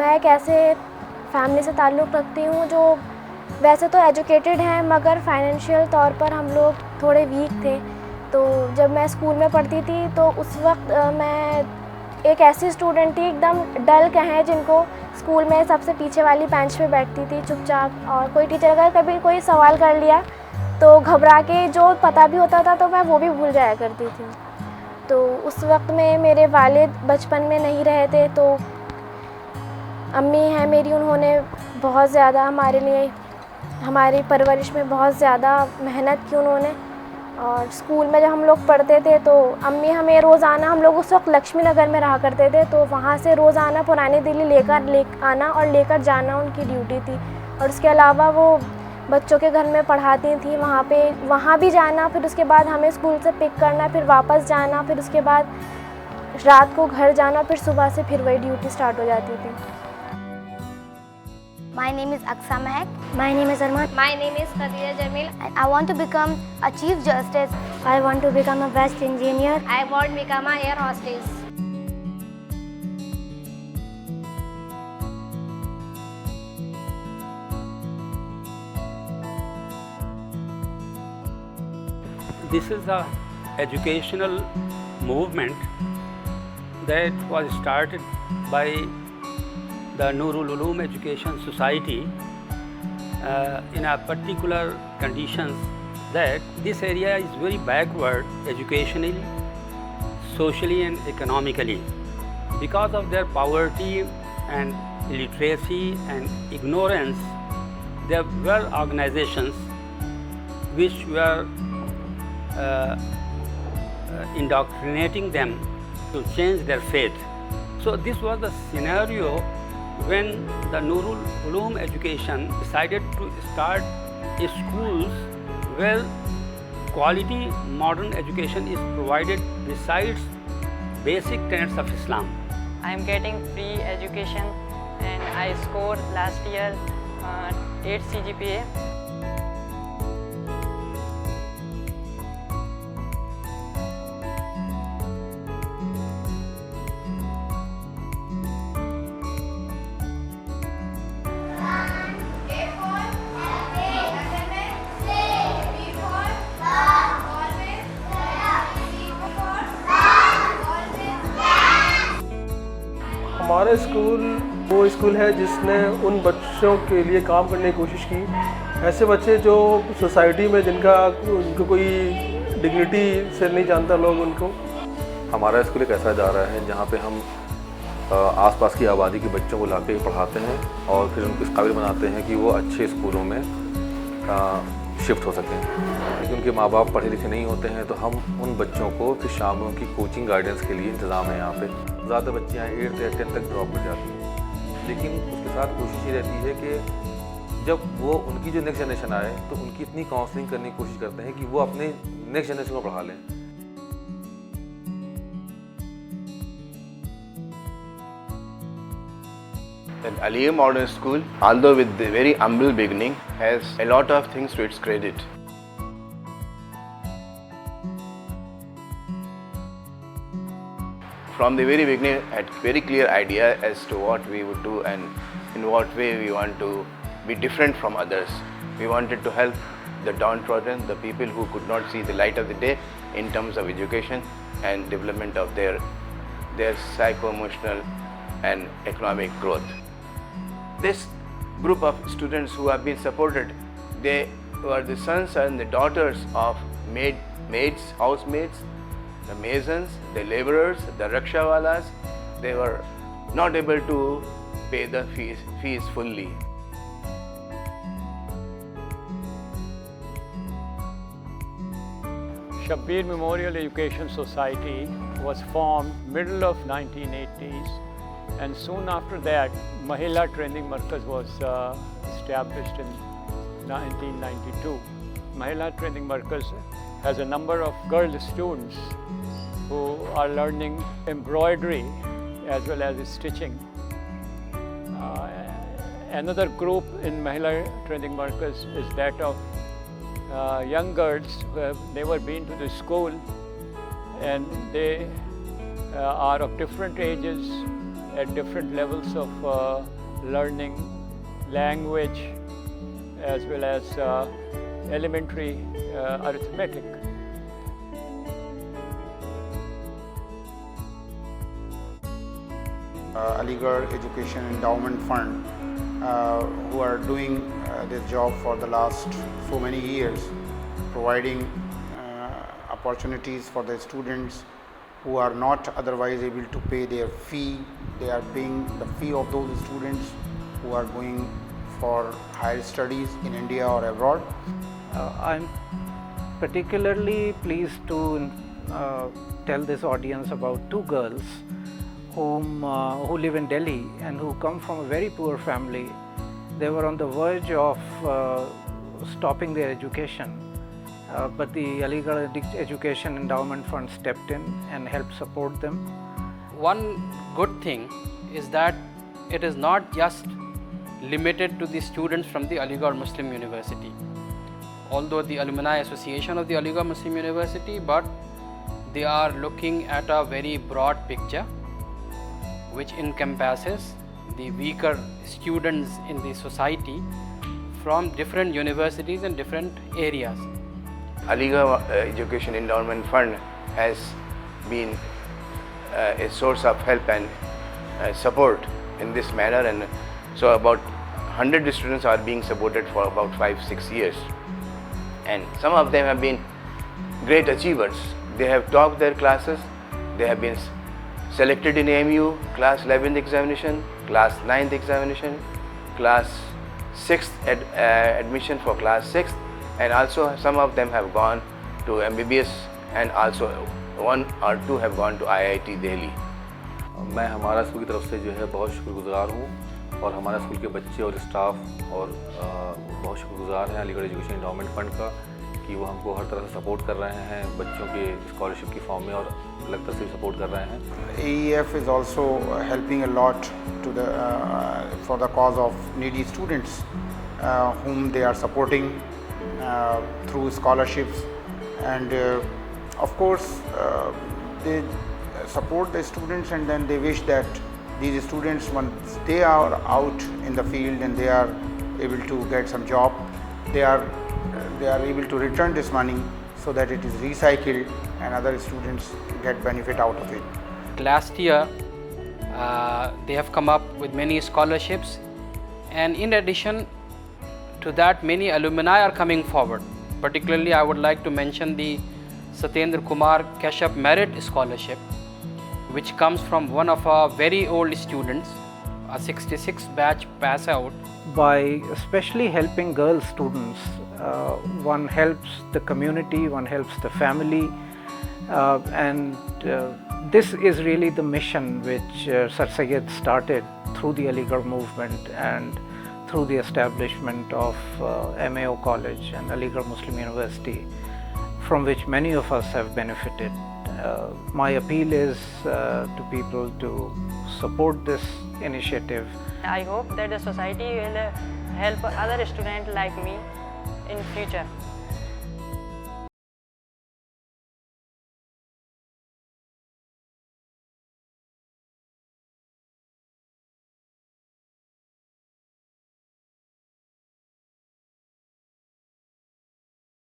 मैं एक ऐसे फैमिली से ताल्लुक़ रखती हूँ जो वैसे तो एजुकेटेड हैं, मगर फाइनेंशियल तौर पर हम लोग थोड़े वीक थे। तो जब मैं स्कूल में पढ़ती थी तो उस वक्त मैं एक ऐसी स्टूडेंट थी, एकदम डल कहें, जिनको स्कूल में सबसे पीछे वाली बेंच पे बैठती थी चुपचाप। और कोई टीचर अगर कभी कोई सवाल कर लिया तो घबरा के, जो पता भी होता था तो मैं वो भी भूल जाया करती थी। तो उस वक्त में मेरे वालिद बचपन में नहीं रहे थे, तो अम्मी हैं मेरी, उन्होंने बहुत ज़्यादा हमारे लिए, हमारी परवरिश में बहुत ज़्यादा मेहनत की उन्होंने। और स्कूल में जब हम लोग पढ़ते थे तो अम्मी हमें रोज़ाना, हम लोग उस वक्त लक्ष्मी नगर में रहा करते थे, तो वहाँ से रोज़ाना पुरानी दिल्ली ले आना और लेकर जाना उनकी ड्यूटी थी। और उसके अलावा वो बच्चों के घर में पढ़ाती थी, वहाँ भी जाना, फिर उसके बाद हमें स्कूल से पिक करना, फिर वापस जाना, फिर उसके बाद रात को घर जाना, फिर सुबह से फिर वही ड्यूटी स्टार्ट हो जाती थी। My name is Aksa Mahek. My name is Arman. My name is Khadija Jamil. And I want to become a Chief Justice. I want to become a best engineer. I want to become a air hostess. This is the educational movement that was started by the Nurul Uloom Education Society in a particular conditions that this area is very backward educationally, socially and economically. Because of their poverty and illiteracy and ignorance, there were organizations which were indoctrinating them to change their faith. So this was the scenario when the Nurul Uloom Education decided to start schools where quality modern education is provided besides basic tenets of Islam. I am getting free education and I scored last year 8 CGPA. हमारा school वो school है जिसने उन बच्चों के लिए काम करने की कोशिश की, ऐसे बच्चे जो सोसाइटी में उनको कोई डिग्निटी से नहीं जानता लोग उनको। हमारा स्कूल एक ऐसा इदारा है जहाँ पे हम आसपास की आबादी के बच्चों को लाके पढ़ाते हैं और फिर उनको इस काबिल बनाते हैं कि वो अच्छे स्कूलों में शिफ्ट हो सकें। क्योंकि उनके माँ बाप पढ़े लिखे नहीं होते हैं तो हम उन बच्चों को फिर शाम में उनकी कोचिंग गाइडेंस के लिए इंतज़ाम है। यहाँ पे ज़्यादा बच्चे यहाँ 8th या 10th तक ड्रॉप कर जाती हैं, लेकिन उसके साथ कोशिश ये रहती है कि जब वो उनकी जो नेक्स्ट जनरेशन आए तो उनकी इतनी काउंसलिंग करने की कोशिश करते हैं कि वो अपने नेक्स्ट जनरेशन को पढ़ा लें। The Aliya Modern School, although with the very humble beginning, has a lot of things to its credit. From the very beginning, had very clear idea as to what we would do and in what way we want to be different from others. We wanted to help the downtrodden, the people who could not see the light of the day in terms of education and development of their psycho-emotional and economic growth. This group of students who have been supported, they were the sons and the daughters of maids, housemaids, the masons, the laborers, the rickshawalas. They were not able to pay the fees fully. Shabbir Memorial Education Society was formed middle of 1980s, and soon after that Mahila Training Markaz was established in 1992. Mahila Training Markaz has a number of girl students who are learning embroidery as well as stitching. Another group in Mahila Training Markaz is that of young girls who have never been to the school, and they are of different ages, at different levels of learning, language, as well as elementary arithmetic. Aligarh Education Endowment Fund, who are doing this job for the last so many years, providing opportunities for the students who are not otherwise able to pay their fee. They are paying the fee of those students who are going for higher studies in India or abroad. I'm particularly pleased to tell this audience about two girls who live in Delhi and who come from a very poor family. They were on the verge of stopping their education, but the Aligarh Education Endowment Fund stepped in and helped support them. One good thing is that it is not just limited to the students from the Aligarh Muslim University. Although the Alumni Association of the Aligarh Muslim University, but they are looking at a very broad picture which encompasses the weaker students in the society from different universities and different areas. Aligarh Education Endowment Fund has been a source of help and support in this manner, and so about 100 students are being supported for about 5-6 years, and some of them have been great achievers. They have topped their classes. They have been selected in AMU class 11th examination, class 9th examination, class 6th admission for class 6th, and also some of them have gone to MBBS, and also 1 or 2 have gone to IIT Delhi. मैं हमारा school की तरफ से जो है बहुत शुक्रगुजार हूँ, और हमारा स्कूल के बच्चे और स्टाफ और बहुत शुक्रगुजार हैं अलीगढ़ एजुकेशन एंडाउमेंट फंड का कि वो हमको हर तरह से सपोर्ट कर रहे हैं बच्चों के स्कॉलरशिप की फॉर्म में, और अलग तरह से सपोर्ट कर रहे हैं. AEF is also helping a lot to the for the cause of needy students whom they are supporting through scholarships, and of course they support the students, and then they wish that these students, once they are out in the field and they are able to get some job, they are able to return this money so that it is recycled and other students get benefit out of it. Last year they have come up with many scholarships, and in addition to that many alumni are coming forward. Particularly I would like to mention the Satyendra Kumar Kashyap Merit Scholarship, which comes from one of our very old students, a 66 batch pass out. By especially helping girl students, one helps the community, one helps the family, and this is really the mission which Sir Syed started through the Aligarh movement and through the establishment of MAO College and Aligarh Muslim University, from which many of us have benefited. My appeal is to people to support this initiative. I hope that the society will help other students like me in future.